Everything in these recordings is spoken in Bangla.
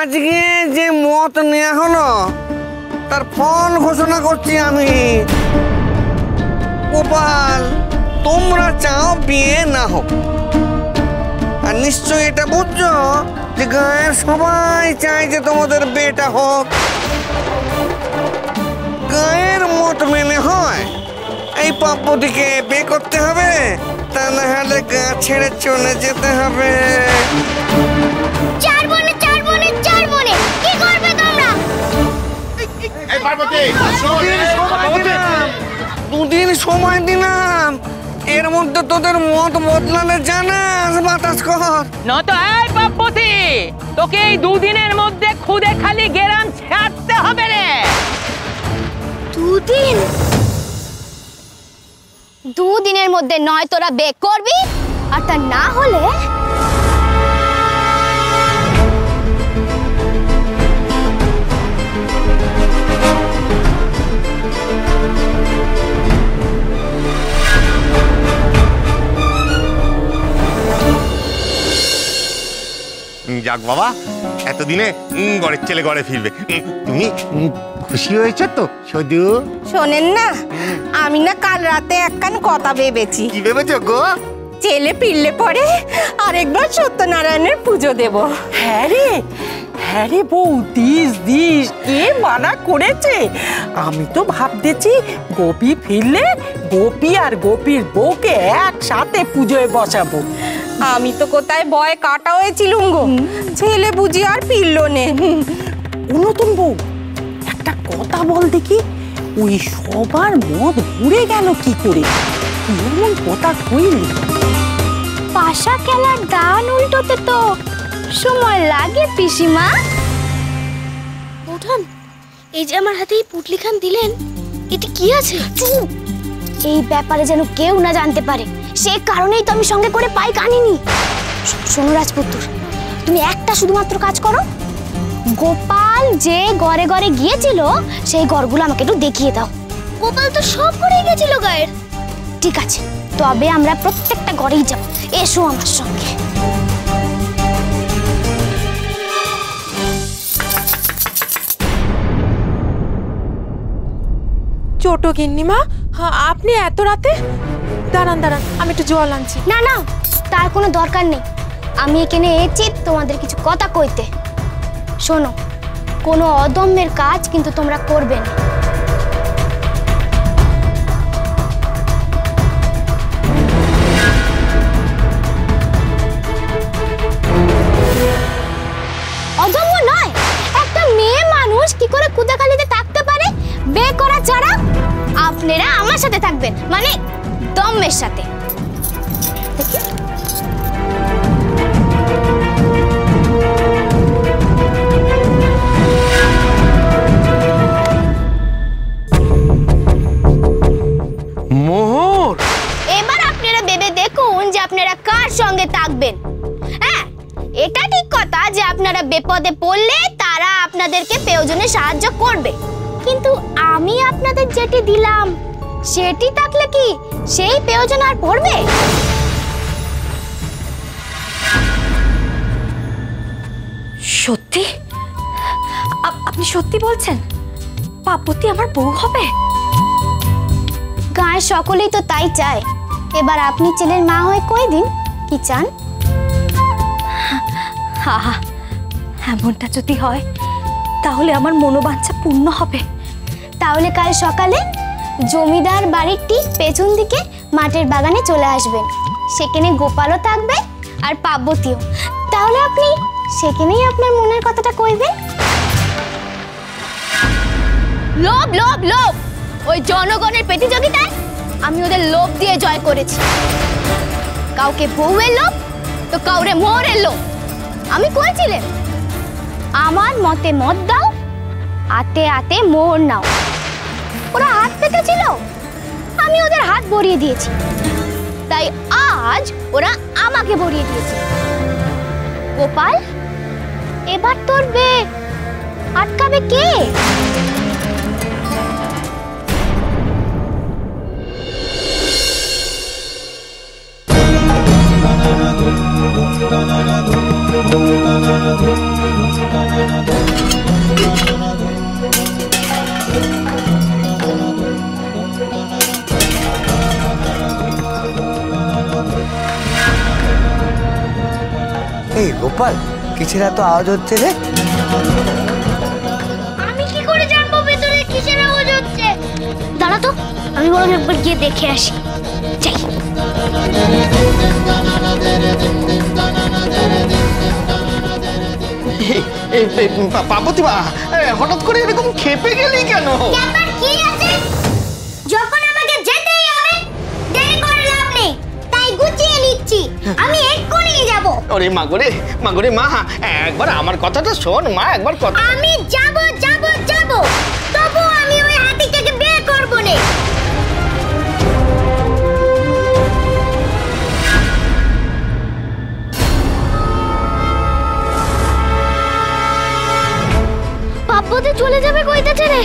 আজকে যে মত নেওয়া হলো তার ফল ঘোষণা করছি আমি। গোপাল, তোমরা চাও বিয়ে না হোক, আর নিশ্চয় এটা বুঝছো যে গায়ের সবাই চায় যে তোমাদের বিয়েটা হোক। গায়ের মত মেনে হয় এই পাপ্পুদিকে বিয়ে করতে হবে, তা না হলে গা ছেড়ে চলে যেতে হবে। দুদিন সময় দিলাম, এর মধ্যে তোদের মত বদলালে জানাস বাতাস কর। নয়তো এই পাপ্পতি, তোকে এই দুদিনের মধ্যে খুদে খালি গেরাম ছাড়তে হবে রে। দুদিনের মধ্যে নয় তোরা বিয়ে করবি, আর তা না হলে যাক বাবা, এতদিনে ঘরের ছেলে ঘরে ফিরবে। তুমি খুশি হয়েছো তো শুধু? শোনেন না, আমি না কাল রাতে একখান কথা ভেবেছি। কি ভেবেছো গো? ছেলে ফিরলে পরে আরেকবার সত্যনারায়ণের পুজো দেব। হ্যাঁ রে বউ, দিস কে মানা করেছে? আমি তো ভাবতেছি গোপী ফিরলে গোপী আর গোপীর বউকে একসাথে পুজোয় বসাবো। আমি তো কোথায় ভয় কাটা হয়েছিলুম গো, ছেলে বুঝি আর ফিরল নে। নতুন বউ, একটা কথা বল দেখি, ওই সবার মদ ঘুরে গেল কি করে? এমন কথা কইলি? পাশা খেলার দান উল্টোতে তো সময় লাগে পিসিমা। উঠান, এই যে আমার হাতে এই পুটলি খান দিলেন, এতে কি আছে? এই ব্যাপারে যেন কেউ না জানতে পারে, সে কারণেই তো আমি সঙ্গে করে পাইক আনিনি। শোনো রাজপুত্র, তুমি একটা শুধুমাত্র কাজ করো, গোপাল যে ঘরে ঘরে গিয়েছিল সেই ঘরগুলো আমাকে একটু দেখিয়ে দাও। গোপাল তো সব ঘরে গেছিল গায়ের। ঠিক আছে, তবে আমরা প্রত্যেকটা ঘরেই যাব। এসো আমার সঙ্গে। ছোট গিন্নিমা, আপনি এত রাতে? দাঁড়ান আমি একটু জল আনছি। না না, তার কোনো দরকার নেই, আমি এখানে এসেছি তোমাদের কিছু কথা কইতে। শোনো, কোনো অদম্যের কাজ কিন্তু তোমরা করবে না। অদম্য নয়, একটা মেয়ে মানুষ কি করে কুদাকালিতে থাকতে পারে বিয়ে করা ছাড়া? আপনারা আমার সাথে থাকবেন, মানে দম্যের সাথে। দেখি মোহর, এবার আপনারা ভেবে দেখুন যে আপনারা কার সঙ্গে থাকবেন। হ্যাঁ, এটা ঠিক কথা যে আপনারা বিপদে পড়লে তারা আপনাদেরকে প্রয়োজনে সাহায্য করবে, কিন্তু আমি আপনাদের যেটি দিলাম সেটি থাকলে কি সেই প্রয়োজন আর পড়বে? সত্যি? আপনি সত্যি বলছেন? পার্বতী আমার বউ হবে? গায়ের সকলেই তো তাই চায়। এবার আপনি ছেলের মা হয়ে কই দিন, কি চান? এমনটা যদি হয় তাহলে আমার মনোবাঞ্ছা পূর্ণ হবে। তাহলে কাল সকালে জমিদার বাড়ির ঠিক পেছন দিকে মাঠের বাগানে চলে আসবেন। সেখানে গোপালও থাকবে আর পার্বতীও। তাহলে আপনি সেখানেই আপনার মনের কথাটা কইবেন। লোভ লোভ লোভ, ওই জনগণের প্রতিযোগিতায় আমি ওদের লোভ দিয়ে জয় করেছি। কাউকে বউয়ের লোভ তো কাউরে মোহরের লোভ। আমি কইছিলাম আমার মতে মত দাও, হাতে হাতে মোহর নাও। ওরা হাত পেতেছিল, আমি ওদের হাত ভরিয়ে দিয়েছি, তাই আজ ওরা আমাকে ভরিয়ে দিয়েছে। গোপাল, এবার তোর বিয়ে আটকাবে কে? na na na এই গোপাল, কিসের এত আওয়াজ হচ্ছে রে? আমি কি করে জানবো ভেতরে কিসের আওয়াজ হচ্ছে? দাঁড়া তো, আমি বরং একবার গিয়ে দেখে আসি। যাই। পার্বতী মা, হঠাৎ করে এরকম খেপে গেলি কেন? ব্যাপার কি আছে? যখন আমাকে যেতেই হবে, দেরি করে লাভ নেই, তাই গুছিয়ে নিচ্ছি। আমি এক্ষুনি যাব। ওরে মাগরে মা, একবার আমার কথাটা শোন মা, একবার কথা। আমি যাব যাব যাব, তবু আমি ওই হাতিটাকে বের করব না। পাপ্পুতে চলে যাবে কইতাছে রে।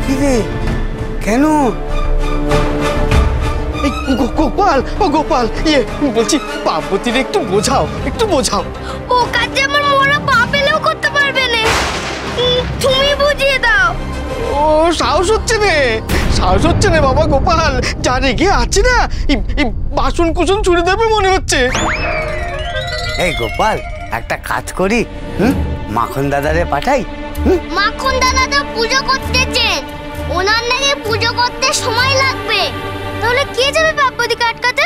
কি রে, কেন? গোপাল, ও গোপাল, বলছি পার্বতীর একটু বোঝাও। ও কাজে আমার মোরা পা পেলেও করতে পারবে না, তুমি বুঝিয়ে দাও। ও সাহস হচ্ছে না বাবা গোপাল, যা রেগে আছে না, এই বাসন কুসন ছুড়ে দেবে মনে হচ্ছে। এই গোপাল, একটা কাজ করি, মাখন দাদারে পাঠাই। মাখন দাদা তো পুজো করতেছেন, ওনার নাকি পুজো করতে সময় লাগবে। তাহলে কে যাবে পার্বতীকে আটকাতে?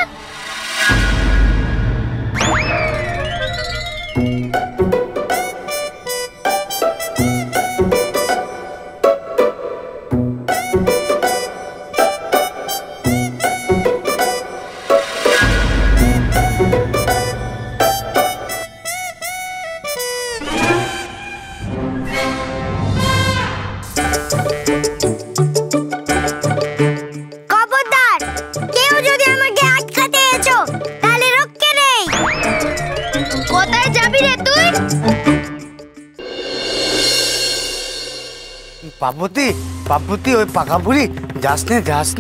পার্বতী, ওই পাকা বুড়ি যাস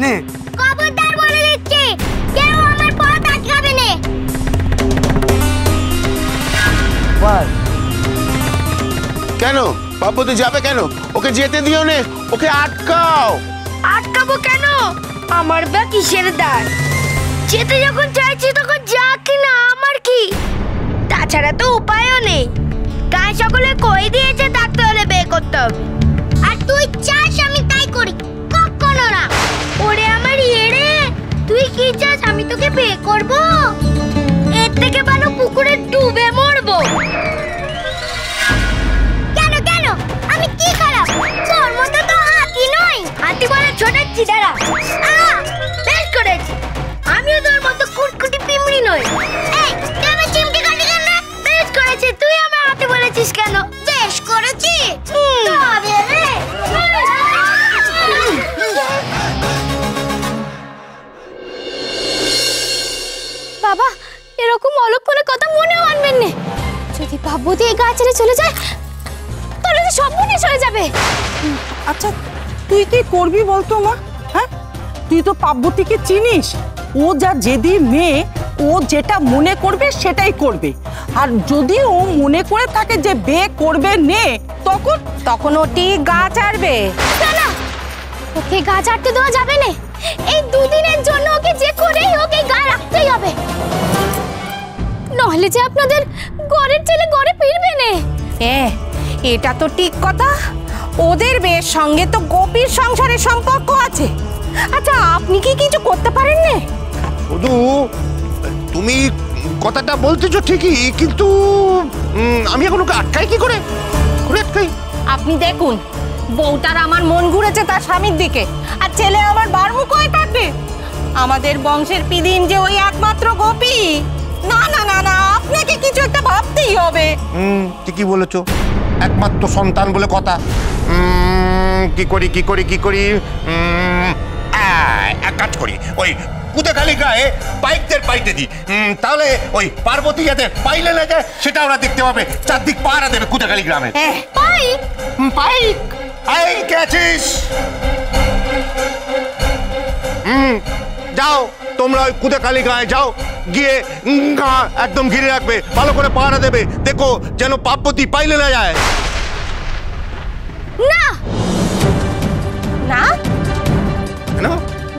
নে। খবরদার বলে দিচ্ছি, কেউ আমার পথ আটকাবে না। কেন পার্বতী যাবে কেন? ওকে যেতে দিও নে, ওকে আটকাও। আটকাবো কেন? আমার বা কিসের দায়? যেতে যখন চাইছি তখন যা কিনা আমার কি? তাছাড়া তো উপায়ও নেই, গায়ে সকলে কই দিয়েছে থাকতে হলে বিয়ে করতে হবে। আর তুই চাস আমি তাই করি? কখনো না। ওরে আমার ইয়েরে, তুই কি চাস আমি তোকে বিয়ে করব? এর থেকে ভালো পুকুরে ডুবে মরবো। কেন আমি কি খারাপ? তোর মতো তো হাতি নই, হাতি বলে ছোটাচ্ছি। দাঁড়া, বেশ করেছি, আমিও তোর মতো কুটকুটি পিমড়ি নই। এই তুই আমার চিমটি কাটি কেন? বেশ করেছি, তুই আমার হাতি বলেছিস কেন? বেশ করেছি তবে রে। বাবা, এরকম অলক্ষণে কথা মনেও আনবেন না। যদি পার্বতী এই গা ছেড়ে চলে যায়, তাহলে তো সব মনে চলে যাবে। আচ্ছা, তুই কি করবি বলতো মা? হ্যাঁ, তুই তো পার্বতীকে চিনিস, ও যা জেদি মেয়ে, ও যেটা মনে করবে সেটাই করবে। আর যদি ও মনে করে থাকে যে বিয়ে করবে নে, তখন ও ঠিক গা ছাড়বে। না, ওকে গা ছাড়তে দেওয়া যাবে না। এই দুদিনের জন্য ওকে যে করেই হোক এই গা রাখতেই হবে, নইলে যে আপনাদের ঘরের ছেলে ঘরে ফিরবে না। এটা তো ঠিক কথা, ওদের বিয়ের সঙ্গে তো গোপীর সংসারের সম্পর্ক আছে। আচ্ছা, আপনি কি কিছু করতে পারেন না? শুধু তুমি কথাটা বলতেছো ঠিকই, কিন্তু আমি এখন ওকে আটকাই কি করে? আপনি দেখুন, বউটার আমার মন ঘুরেছে তার স্বামীর দিকে, আর ছেলে আমার বারমুখ হয়ে থাকে। আমাদের বংশের পিদিম যে ওই একমাত্র গোপী। না না না না, আপনাকে কিছু একটা ভাবতেই হবে। ঠিকই বলেছো, একমাত্র সন্তান বলে কথা। কি করি? এক কাজ করি, ওই কুদেখালি গায়ে পাইকদের পাইতে দিই, তাহলে ওই পার্বতী যাতে পাইলে না যায় সেটা ওরা দেখতে পাবে, চারদিক পাহারা দেবে কুদেখালি গ্রামে। পাইক আছিস? যাও তোমরা ওই কুদেখালি গায়ে যাও, গিয়ে একদম ঘিরে রাখবে, ভালো করে পাহারা দেবে, দেখো যেন পার্বতী পাইলে না যায়। না না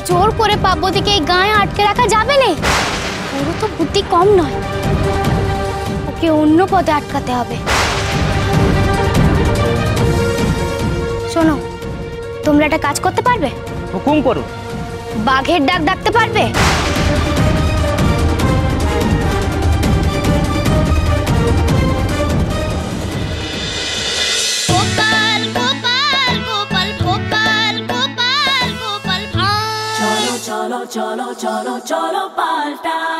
জোর করে পার্বতীকে এই গায়ে আটকে রাখা যাবে না। ওর তো বুদ্ধি কম নয়, ওকে অন্য পথে আটকাতে হবে। শোনো, তোমরা একটা কাজ করতে পারবে? হুকুম করুন। বাঘের ডাক ডাকতে পারবে? গোপাল গোপাল গোপাল গোপাল গোপাল গোপাল ভাঁড়। চলো চলো চলো চলো চলো পাল্টাই।